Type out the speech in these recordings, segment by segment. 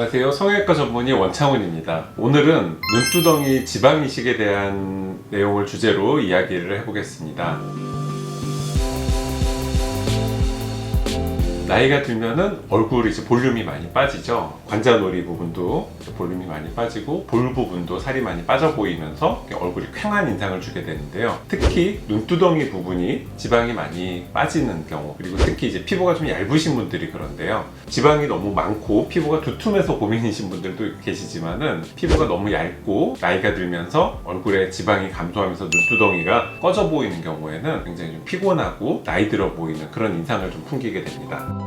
안녕하세요. 성형외과 전문의 원창훈입니다. 오늘은 눈두덩이 지방이식에 대한 내용을 주제로 이야기를 해보겠습니다. 나이가 들면은 얼굴이 이제 볼륨이 많이 빠지죠. 관자놀이 부분도 볼륨이 많이 빠지고 볼 부분도 살이 많이 빠져 보이면서 얼굴이 퀭한 인상을 주게 되는데요. 특히 눈두덩이 부분이 지방이 많이 빠지는 경우, 그리고 특히 이제 피부가 좀 얇으신 분들이 그런데요. 지방이 너무 많고 피부가 두툼해서 고민이신 분들도 계시지만은 피부가 너무 얇고 나이가 들면서 얼굴에 지방이 감소하면서 눈두덩이가 꺼져 보이는 경우에는 굉장히 좀 피곤하고 나이 들어 보이는 그런 인상을 좀 풍기게 됩니다.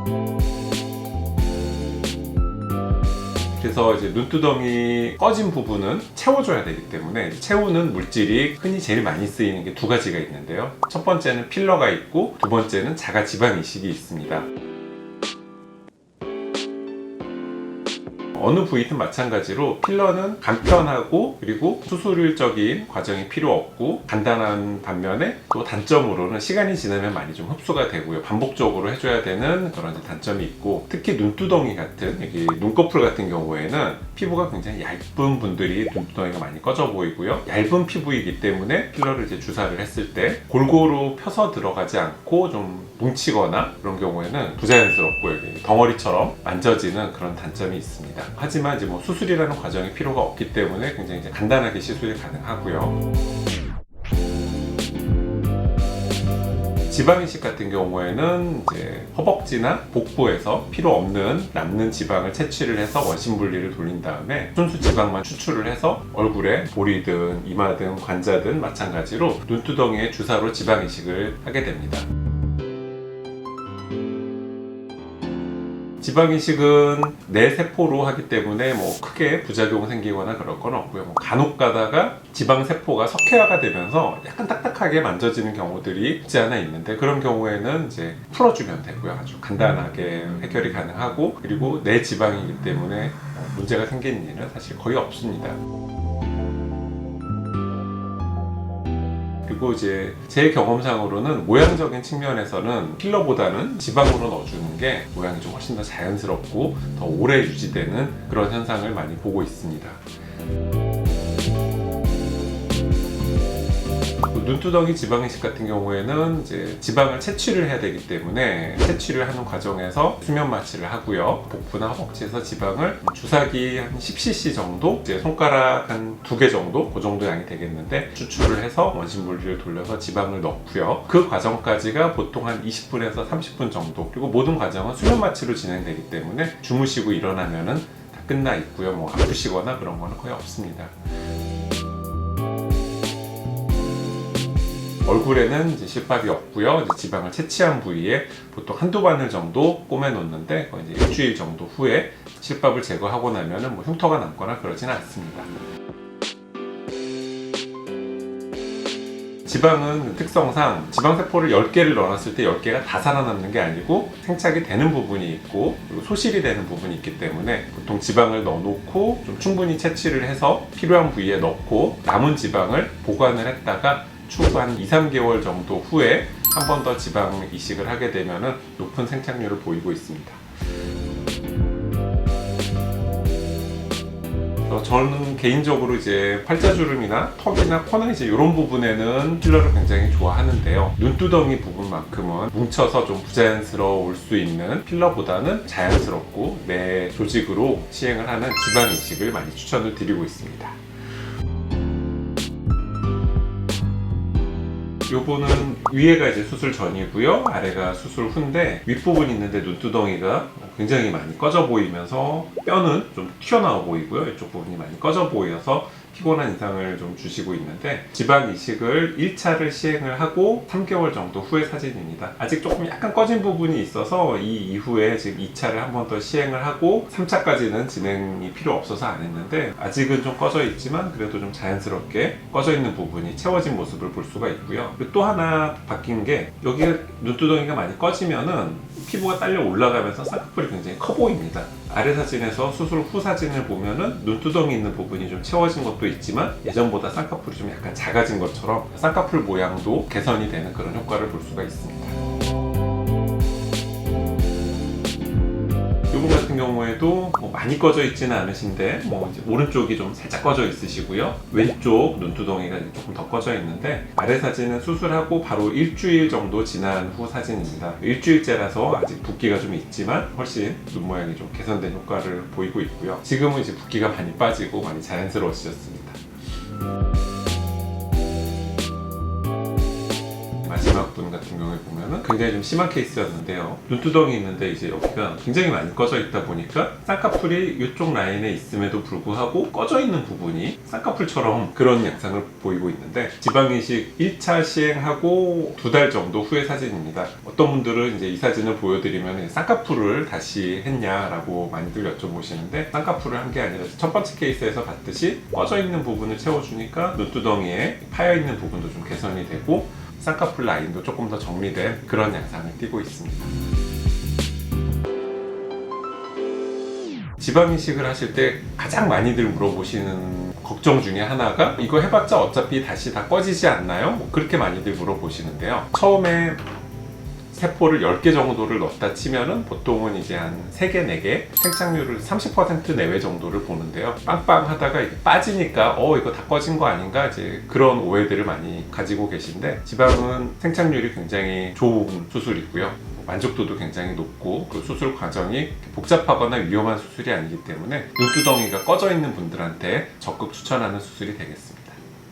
그래서 이제 눈두덩이 꺼진 부분은 채워줘야 되기 때문에 채우는 물질이 흔히 제일 많이 쓰이는 게 두 가지가 있는데요. 첫 번째는 필러가 있고 두 번째는 자가 지방 이식이 있습니다. 어느 부위든 마찬가지로 필러는 간편하고 그리고 수술적인 과정이 필요 없고 간단한 반면에 또 단점으로는 시간이 지나면 많이 좀 흡수가 되고요. 반복적으로 해줘야 되는 그런 단점이 있고, 특히 눈두덩이 같은 여기 눈꺼풀 같은 경우에는 피부가 굉장히 얇은 분들이 눈두덩이가 많이 꺼져 보이고요. 얇은 피부이기 때문에 필러를 이제 주사를 했을 때 골고루 펴서 들어가지 않고 좀 뭉치거나 그런 경우에는 부자연스럽고 여기 덩어리처럼 만져지는 그런 단점이 있습니다. 하지만 이제 뭐 수술이라는 과정이 필요가 없기 때문에 굉장히 이제 간단하게 시술이 가능하고요. 지방이식 같은 경우에는 이제 허벅지나 복부에서 필요 없는 남는 지방을 채취를 해서 원심 분리를 돌린 다음에 순수 지방만 추출을 해서 얼굴에 볼이든 이마든 관자든 마찬가지로 눈두덩이에 주사로 지방이식을 하게 됩니다. 지방이식은 뇌세포로 하기 때문에 뭐 크게 부작용 생기거나 그럴 건 없고요. 뭐 간혹 가다가 지방세포가 석회화가 되면서 약간 딱딱하게 만져지는 경우들이 없지 않아 있는데, 그런 경우에는 이제 풀어주면 되고요. 아주 간단하게 해결이 가능하고, 그리고 내 지방이기 때문에 문제가 생기는 일은 사실 거의 없습니다. 그리고 이제 제 경험상으로는 모양적인 측면에서는 필러보다는 지방으로 넣어주는 게 모양이 좀 훨씬 더 자연스럽고 더 오래 유지되는 그런 현상을 많이 보고 있습니다. 눈두덩이 지방이식 같은 경우에는 이제 지방을 채취를 해야 되기 때문에 채취를 하는 과정에서 수면 마취를 하고요. 복부나 허벅지에서 지방을 주사기 한 10cc 정도, 이제 손가락 한 2개 정도, 그 정도 양이 되겠는데 추출을 해서 원심 분리를 돌려서 지방을 넣고요. 그 과정까지가 보통 한 20분에서 30분 정도, 그리고 모든 과정은 수면 마취로 진행되기 때문에 주무시고 일어나면은 다 끝나 있고요. 뭐 아프시거나 그런 거는 거의 없습니다. 얼굴에는 이제 실밥이 없고요. 이제 지방을 채취한 부위에 보통 한두 바늘 정도 꼬매 놓는데 이제 일주일 정도 후에 실밥을 제거하고 나면은 뭐 흉터가 남거나 그러지는 않습니다. 지방은 특성상 지방세포를 10개를 넣어놨을 때 10개가 다 살아남는 게 아니고 생착이 되는 부분이 있고 그리고 소실이 되는 부분이 있기 때문에 보통 지방을 넣어놓고 좀 충분히 채취를 해서 필요한 부위에 넣고 남은 지방을 보관을 했다가 추후 한 2-3개월 정도 후에 한 번 더 지방 이식을 하게 되면 높은 생착률을 보이고 있습니다. 저는 개인적으로 이제 팔자주름이나 턱이나 코나 이제 이런 부분에는 필러를 굉장히 좋아하는데요. 눈두덩이 부분만큼은 뭉쳐서 좀 부자연스러울 수 있는 필러보다는 자연스럽고 내 조직으로 시행을 하는 지방 이식을 많이 추천을 드리고 있습니다. 요거는 위에가 이제 수술 전이고요, 아래가 수술 후인데 윗부분이 있는데 눈두덩이가 굉장히 많이 꺼져 보이면서 뼈는 좀 튀어나와 보이고요. 이쪽 부분이 많이 꺼져 보여서 피곤한 인상을 좀 주시고 있는데, 지방 이식을 1차를 시행을 하고 3개월 정도 후의 사진입니다. 아직 조금 약간 꺼진 부분이 있어서 이 이후에 지금 2차를 한 번 더 시행을 하고 3차까지는 진행이 필요 없어서 안 했는데, 아직은 좀 꺼져 있지만 그래도 좀 자연스럽게 꺼져 있는 부분이 채워진 모습을 볼 수가 있고요. 그리고 또 하나 바뀐 게, 여기 눈두덩이가 많이 꺼지면은 피부가 딸려 올라가면서 쌍꺼풀이 굉장히 커 보입니다. 아래 사진에서 수술 후 사진을 보면은 눈두덩이 있는 부분이 좀 채워진 것도 있지만 예전보다 쌍꺼풀이 좀 약간 작아진 것처럼 쌍꺼풀 모양도 개선이 되는 그런 효과를 볼 수가 있습니다. 이분 같은 같은 경우에도 뭐 많이 꺼져 있지는 않으신데 뭐 이제 오른쪽이 좀 살짝 꺼져 있으시고요. 왼쪽 눈두덩이가 조금 더 꺼져 있는데, 아래 사진은 수술하고 바로 일주일 정도 지난 후 사진입니다. 일주일째라서 아직 붓기가 좀 있지만 훨씬 눈 모양이 좀 개선된 효과를 보이고 있고요. 지금은 이제 붓기가 많이 빠지고 많이 자연스러워지셨습니다. 마지막 분 같은 경우에 보면은 굉장히 좀 심한 케이스였는데요. 눈두덩이 있는데 이제 여기가 굉장히 많이 꺼져 있다 보니까 쌍꺼풀이 이쪽 라인에 있음에도 불구하고 꺼져 있는 부분이 쌍꺼풀처럼 그런 양상을 보이고 있는데, 지방이식 1차 시행하고 2달 정도 후의 사진입니다. 어떤 분들은 이제 이 사진을 보여드리면 쌍꺼풀을 다시 했냐라고 많이들 여쭤보시는데, 쌍꺼풀을 한 게 아니라 첫 번째 케이스에서 봤듯이 꺼져 있는 부분을 채워주니까 눈두덩이에 파여 있는 부분도 좀 개선이 되고 쌍꺼풀 라인도 조금 더 정리된 그런 양상을 띠고 있습니다. 지방 이식을 하실 때 가장 많이들 물어보시는 걱정 중에 하나가, 이거 해봤자 어차피 다시 다 꺼지지 않나요? 뭐 그렇게 많이들 물어보시는데요. 처음에 세포를 10개 정도를 넣었다 치면은 보통은 이제 한 3개, 4개 생착률을 30% 내외 정도를 보는데요. 빵빵 하다가 이게 빠지니까 이거 다 꺼진 거 아닌가, 이제 그런 오해들을 많이 가지고 계신데, 지방은 생착률이 굉장히 좋은 수술이고요. 만족도도 굉장히 높고, 그 수술 과정이 복잡하거나 위험한 수술이 아니기 때문에 눈두덩이가 꺼져 있는 분들한테 적극 추천하는 수술이 되겠습니다.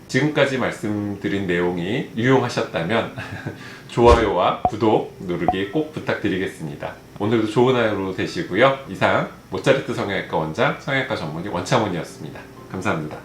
지금까지 말씀드린 내용이 유용하셨다면 좋아요와 구독 누르기 꼭 부탁드리겠습니다. 오늘도 좋은 하루 되시고요. 이상 모차르트 성형외과 원장, 성형외과 전문의 원창훈이었습니다. 감사합니다.